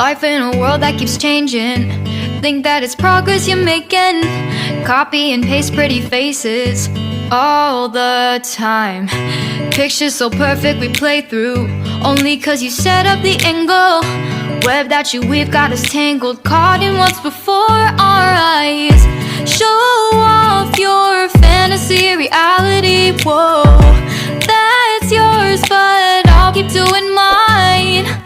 Life in a world that keeps changing. Think that it's progress you're making. Copy and paste pretty faces all the time. Pictures so perfect we play through, only cause you set up the angle. Web that you weave got us tangled, caught in what's before our eyes. Show off your fantasy reality, whoa, that's yours, but I'll keep doing mine.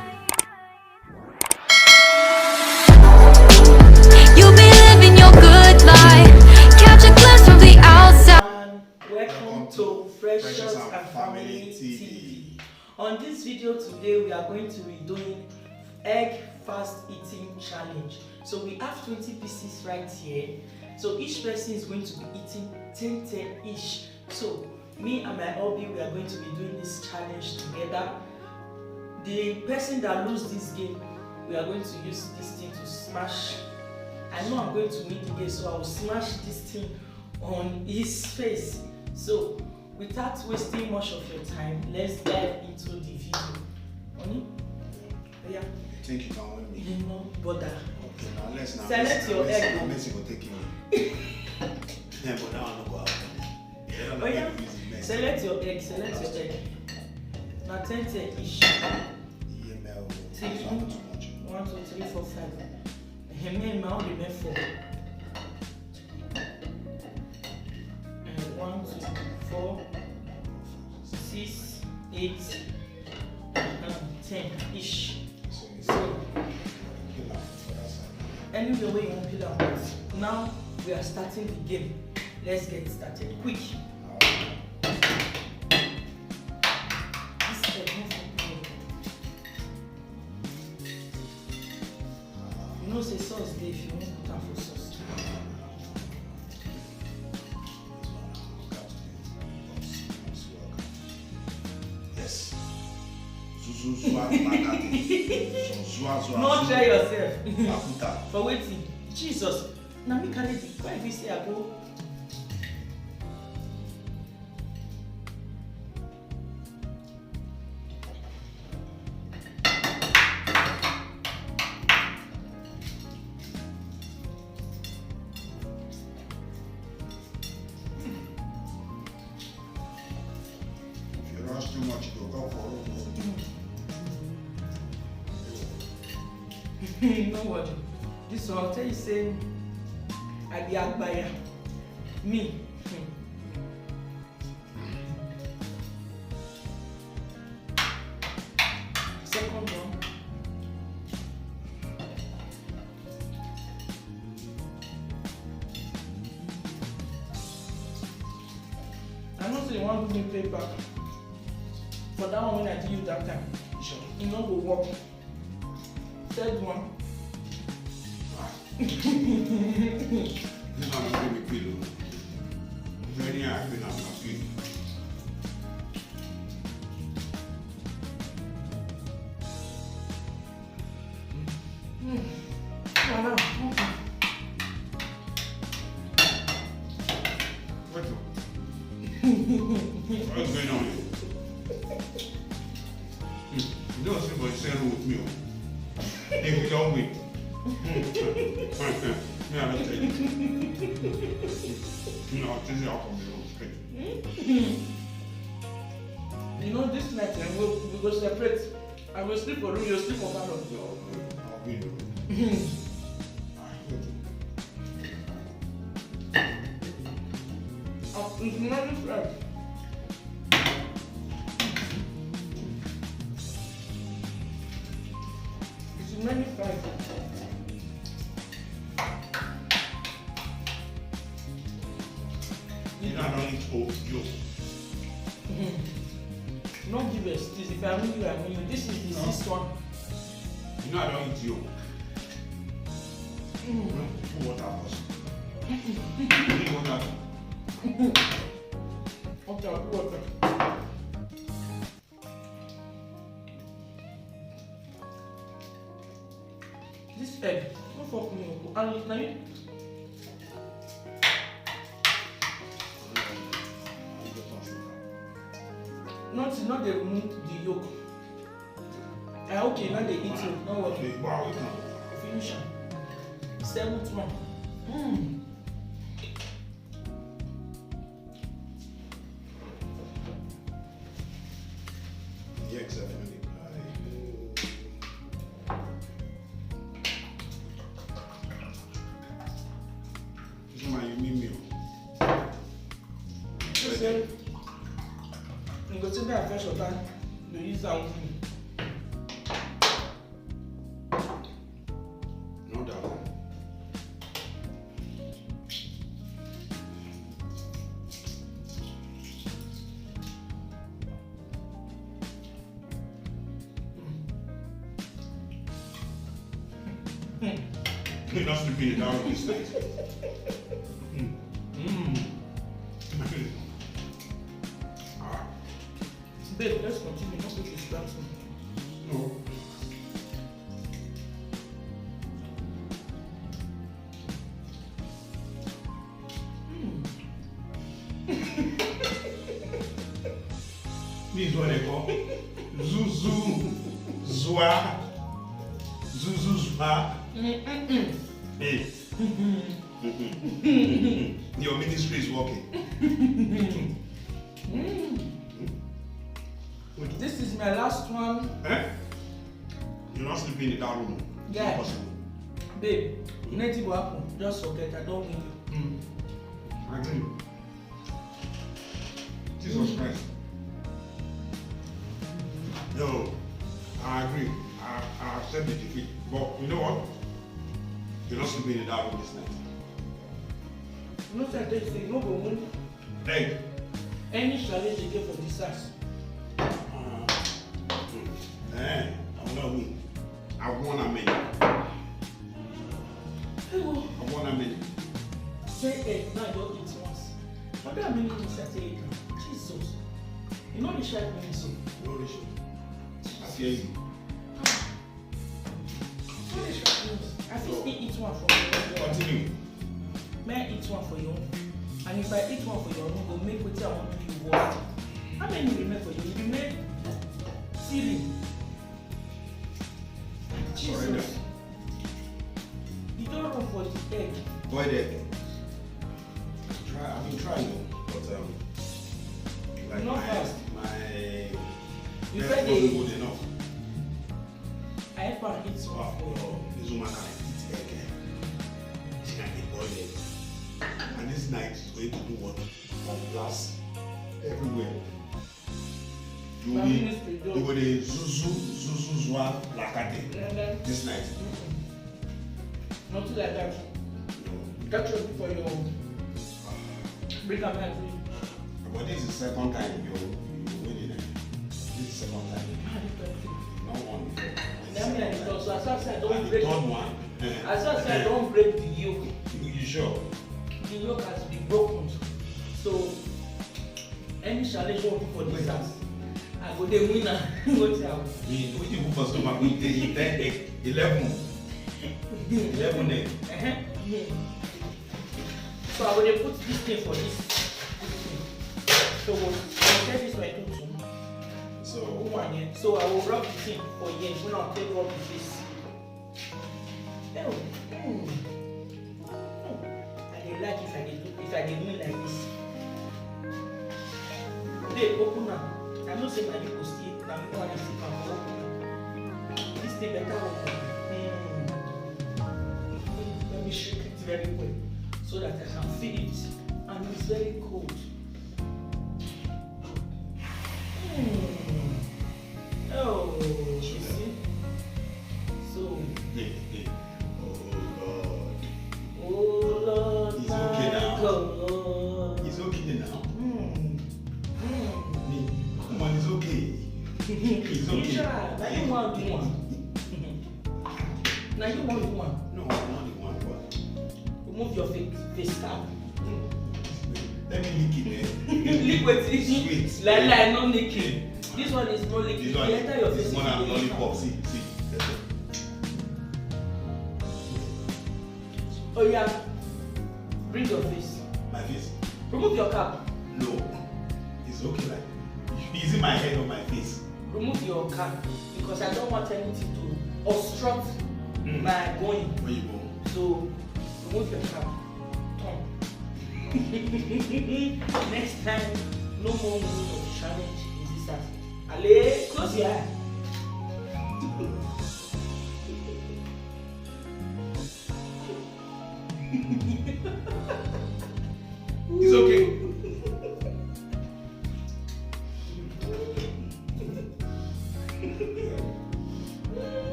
You'll be living your good life, catch a glimpse from the outside. Welcome to Fresh Shots and Family TV. On this video today, we are going to be doing egg fast eating challenge. So we have 20 pieces right here. So each person is going to be eating 10 each. So me and my hubby, we are going to be doing this challenge together. The person that loses this game, we are going to use this thing to smash. I know I'm going to win the game, so I will smash this thing on his face. So without wasting much of your time, let's dive into the video. Honey? Yeah. I think you can win me. You know, bother. Okay, now let's now. Select your egg. Unless you go take me. Yeah, but that one no go out. Oh yeah. Select your egg. Select your egg. Now 10 each. EML. Take Not too much. 1, 2, 3, 4, 5. Me my only meant 4. 1, 2, 4, 6, 8, 10 ish. So anyway, way you want to peel out. Now we are starting the game. Let's get started quick. This egg no for me. You know say sauce dey if you want to put am for sauce. Yes. No try yourself. Akuta. For waiting. Jesus. Now me carry the why we say I go. If you rush too much, you go for road. You know what? This one I'll tell you say I be Agbaya. Me. Second one. I know say you want to play back. For that one when I did you that time, Sure. you know go work. Third one. This one will give me pillow. Very happy now, my feet. What's going on here? You don't see my son with me. If you don't win. Me, I don't tell you. No, this is how come they don't straight. You know this night we go separate. I will sleep for room, you sleep for parlor. No, I'll win. It's not this right. It's many fries. You know, I don't eat oats, yo. Don't give excuse. If I win you, I win you. This is the sixth one. You know, I don't eat yo. Put water first. You need water. Okay, I'll do water. This egg, don't fuck me up. And now you. Not they remove the yolk. I okay, now they eat it. No worry. Okay, wow, we can. Finish am. 7th one. Yeah, exactly. This is my meal. You say, you go take that fresh water, you use that one. Not that one. You're not sleeping it down this night. Babe, let's continue. Not to distract me. No. This is what they call Zuzu Zwa. Zuzu Zwa. Hey. Your ministry is working. This is my last one. Eh? You're not sleeping in that room. Yeah. It's not possible. Babe, nothing will happen. Just forget. I don't win you. I agree. Jesus Christ. No, I agree. I accept the defeat. But you know what? You're not sleeping in that room this night. No say this thing, no go win. Hey. Any challenge you get for this house. I will not win. I won a minute. I won a minute. Say egg, now you don't eat once. What that mean when you say egg now? Jesus. You know the shark mean so. No issue. I fear you. What the shark means? I think eat one for your own. Continue. May I eat one for your own? And if I eat one for your own, go make what I want to do worse. How many will remain for you? You remain 3. Surrender. Jesus. You don't run for the egg. Boy, there. I've been trying, but like Not fast. my You best said wasn't they- good enough. I have to eat one Wow, for you. this woman can eat egg. She can eat boiled egg. And this night is going to do what? Like glass everywhere. You My will ministry, you will the Zuzu Zwa Lakate And then, this night. nothing like that. Catch up for your bring a man. But this is the second time you're winning it. This is the second time. Not one before. That mean I don't. So as I said, I don't And the break. third one. As I said, I don't break the yoke. You sure? The yoke has been broken. So any challenge you want for this house, I go the winner. What's out? We you go for stomach with the 10 egg, 11. 11 egg. So I will put this thing for this thing. So we'll set this my 2. So One here. So I will rub the thing for here. When I'll take rub the face. I dey like if I dey win like this. Babe, open am. I know say my people still na me wan dey sleep am for open am. This thing better open. Let me shake it very well so that I can feel it, and it's very cold. Oh, you see? So, oh oh Lord, It's my okay now. God. Lord, it's okay now. Come on, it's okay. It's okay. Isha, now you want to do one. Now you want to do one. No, I'm not the one. But Remove your face cap. let me lick it, man. Liquid Sweet. like no licking. This one is no licking. This one, You enter your face. this one you and dey lick lollipop. am. See. Oh yeah. Bring your face. My face. Remove your cap. No. It's okay. Like, is it my head or my face? remove your cap because I don't want anything to obstruct my going. Where you go? So remove your cap. Turn. Next time, no more moving of challenge in this house. Ale, close your eye. It's okay.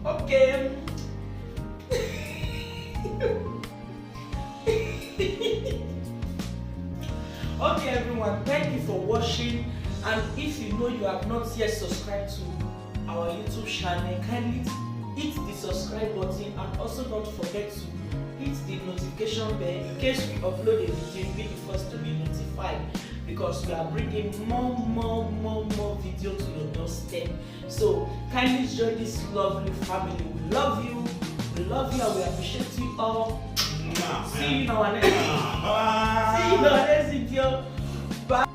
Okay. Okay, everyone, thank you for watching. And if you know you have not yet subscribed to our YouTube channel, kindly hit the subscribe button and also don't forget to hit the notification bell in case we upload a video. You'll be the first to be notified because we are bringing more video to your doorstep. So kindly join this lovely family. We love you and we appreciate you all. See you in our next video. Bye.